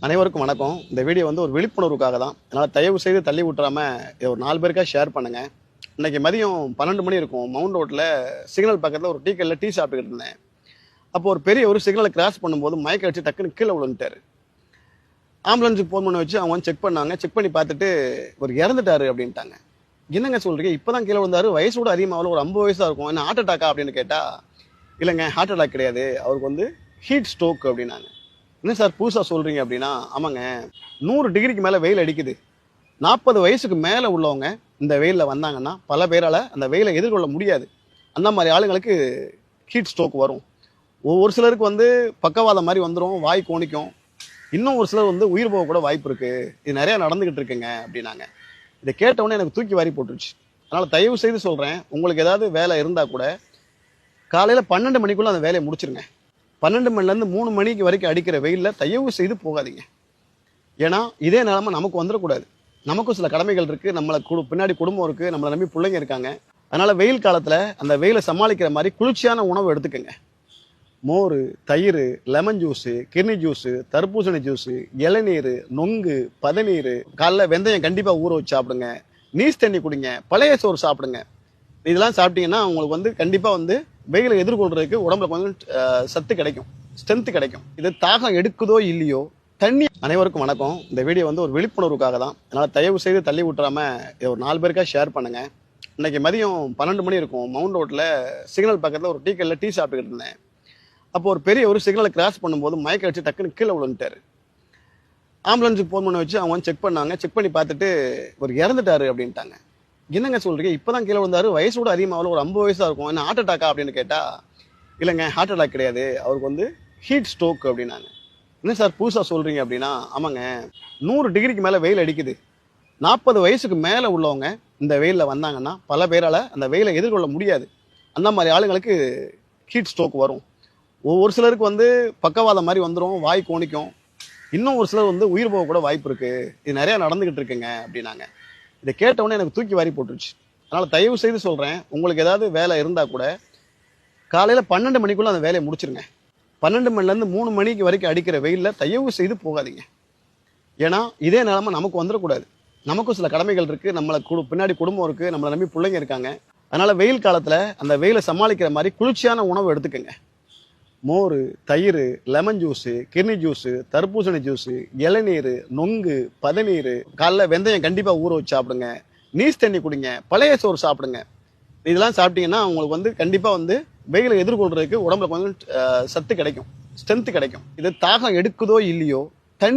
அனைவருக்கும் வணக்கம். இந்த வீடியோ வந்து ஒரு விழிப்புணர்வுக்காக தான். அதனால் தயவு செய்து தள்ளி விட்டுறாம இதை ஒரு 4 பேருக்கா ஷேர் பண்ணுங்க. இன்னைக்கு மதியம் 12 மணி இருக்கும். மவுண்ட் ரோட்டில் சிக்னல் பக்கத்தில் ஒரு டீ கடையில் டீ சாப்பிட்டுக்கிட்டு இருந்தேன். அப்போ ஒரு பெரிய ஒரு சிக்னலை கிராஸ் பண்ணும்போது மயக்க அடிச்சு டக்குன்னு கீழே விழுந்துட்டாரு. ஆம்புலன்ஸுக்கு ஃபோன் பண்ண வச்சு அவங்க வந்து செக் பண்ணாங்க. செக் பண்ணி பார்த்துட்டு ஒரு இறந்துட்டாரு அப்படின்ட்டாங்க. என்னங்க சொல்றீங்க, இப்போதான் கீழே விழுந்தாரு, வயசு கூட அதிகமாக ஒரு 50 வயசா இருக்கும், என்ன ஹார்ட் அட்டாக்கா அப்படின்னு கேட்டா, இல்லைங்க ஹார்ட் அட்டாக் கிடையாது, அவருக்கு வந்து ஹீட் ஸ்ட்ரோக் அப்படின்னாங்க. என்ன சார் புதுசாக சொல்கிறீங்க அப்படின்னா, ஆமாங்க 100 டிகிரிக்கு மேலே வெயில் அடிக்குது. 40 வயசுக்கு மேலே உள்ளவங்க இந்த வெயிலில் வந்தாங்கன்னா பல பேரால் அந்த வெயிலை எதிர்கொள்ள முடியாது. அந்த மாதிரி ஆளுங்களுக்கு ஹீட் ஸ்ட்ரோக் வரும். ஒரு சிலருக்கு வந்து பக்கவாதம் மாதிரி வந்துடும், வாய் கோணிக்கும். இன்னும் ஒரு சிலர் வந்து உயிர் போக கூட வாய்ப்பு இருக்குது. இது நிறையா நடந்துக்கிட்டு இருக்குங்க அப்படின்னாங்க. இதை கேட்டவுடனே எனக்கு தூக்கி வாரி போட்டுருச்சு. அதனால் தயவு செய்து சொல்கிறேன், உங்களுக்கு ஏதாவது வேலை இருந்தால் கூட காலையில் 12 மணிக்குள்ளே அந்த வேலையை முடிச்சிருங்க. 12 மணிலேருந்து 3 மணிக்கு வரைக்கும் அடிக்கிற வெயிலில் தயவு செய்து போகாதீங்க. ஏன்னா இதே நிலைமை நமக்கு வந்துடக்கூடாது. நமக்கும் சில கடமைகள் இருக்குது, நம்மளை பின்னாடி குடும்பம் இருக்குது, நம்மளை நம்பி பிள்ளைங்க இருக்காங்க. அதனால் வெயில் காலத்தில் அந்த வெயிலை சமாளிக்கிற மாதிரி குளிர்ச்சியான உணவு எடுத்துக்கோங்க. மோர், தயிர், லெமன் ஜூஸு, கிர்னி ஜூஸு, தர்பூசணி ஜூஸு, இளநீர், நொங்கு, பதநீர், காலைல வெந்தயம் கண்டிப்பாக ஊற வச்சு சாப்பிடுங்க, நீஸ் தண்ணி குடிங்க, பழைய சோறு சாப்பிடுங்க. இதெல்லாம் சாப்பிட்டீங்கன்னா உங்களுக்கு வந்து கண்டிப்பாக வந்து வெயிலை எதிர்கொள்றதுக்கு உடம்புல கொஞ்சம் சத்து கிடைக்கும், ஸ்ட்ரென்த் கிடைக்கும். இது தாகம் எடுக்குதோ இல்லையோ தண்ணி. அனைவருக்கும் வணக்கம். இந்த வீடியோ வந்து ஒரு விழிப்புணர்வுக்காக தான். அதனால் தயவு செய்து தள்ளி விட்டுறாம இதை ஒரு 4 பேருக்கா ஷேர் பண்ணுங்க. இன்னைக்கு மதியம் 12 மணி இருக்கும். மவுண்ட் ரோட்டில் சிக்னல் பக்கத்தில் ஒரு டீ கடையில் டீ சாப்பிட்டுக்கிட்டு இருந்தேன். அப்போ ஒரு பெரிய ஒரு சிக்னலை கிராஸ் பண்ணும்போது மயக்க அடிச்சு டக்குன்னு கீழே விழுந்துட்டாரு. ஆம்புலன்ஸுக்கு ஃபோன் பண்ண வச்சு அவங்க வந்து செக் பண்ணாங்க. செக் பண்ணி பார்த்துட்டு ஒரு இறந்துட்டாரு அப்படின்ட்டாங்க. என்னங்க சொல்றீங்க, இப்போதான் கீழே விழுந்தாரு, வயசு கூட அதிகமாக ஒரு 50 வயசா இருக்கும், என்ன ஹார்ட் அட்டாக்கா அப்படின்னு கேட்டா, இல்லைங்க ஹார்ட் அட்டாக் கிடையாது, அவருக்கு வந்து ஹீட் ஸ்ட்ரோக் அப்படின்னாங்க. என்ன சார் புதுசாக சொல்றீங்க அப்படின்னா, ஆமாங்க 100 டிகிரிக்கு மேலே வெயில் அடிக்குது. 40 வயசுக்கு மேலே உள்ளவங்க இந்த வெயிலில் வந்தாங்கன்னா பல பேரால் அந்த வெயிலை எதிர்கொள்ள முடியாது. அந்த மாதிரி ஆளுங்களுக்கு ஹீட் ஸ்ட்ரோக் வரும். ஒரு சிலருக்கு வந்து பக்கவாதம் மாதிரி வந்துடும், வாய் கோணிக்கும். இன்னும் ஒரு சிலர் வந்து உயிர் போக கூட வாய்ப்பு இருக்குது. இது நிறையா நடந்துக்கிட்டு இருக்குங்க அப்படின்னாங்க. இதை கேட்டவுடனே எனக்கு தூக்கி வாரி போட்டுருச்சு. அதனால் தயவு செய்து சொல்கிறேன், உங்களுக்கு ஏதாவது வேலை இருந்தால் கூட காலையில் 12 மணிக்குள்ளே அந்த வேலையை முடிச்சிருங்க. 12 மணிலேருந்து 3 மணிக்கு வரைக்கும் அடிக்கிற வெயிலில் தயவு செய்து போகாதீங்க. ஏன்னா இதே நிலைமை நமக்கு வந்துடக்கூடாது. நமக்கும் சில கடமைகள் இருக்குது, நம்மளை பின்னாடி குடும்பம் இருக்குது, நம்மளை நம்பி பிள்ளைங்க இருக்காங்க. அதனால் வெயில் காலத்தில் அந்த வெயிலை சமாளிக்கிற மாதிரி குளிர்ச்சியான உணவு எடுத்துக்கோங்க. மோர், தயிர், லெமன் ஜூஸு, கிர்னி ஜூஸு, தர்பூசணி ஜூஸு, இளநீர், நொங்கு, பதநீர், காலைல வெந்தயம் கண்டிப்பாக ஊற வச்சு சாப்பிடுங்க, நீஸ் தண்ணி குடிங்க, பழைய சோறு சாப்பிடுங்க. இதெல்லாம் சாப்பிட்டீங்கன்னா உங்களுக்கு வந்து கண்டிப்பாக வந்து வெயிலை எதிர்கொள்றதுக்கு உடம்புல கொஞ்சம் சத்து கிடைக்கும், ஸ்ட்ரென்த் கிடைக்கும். இது தாகம் எடுக்குதோ இல்லையோ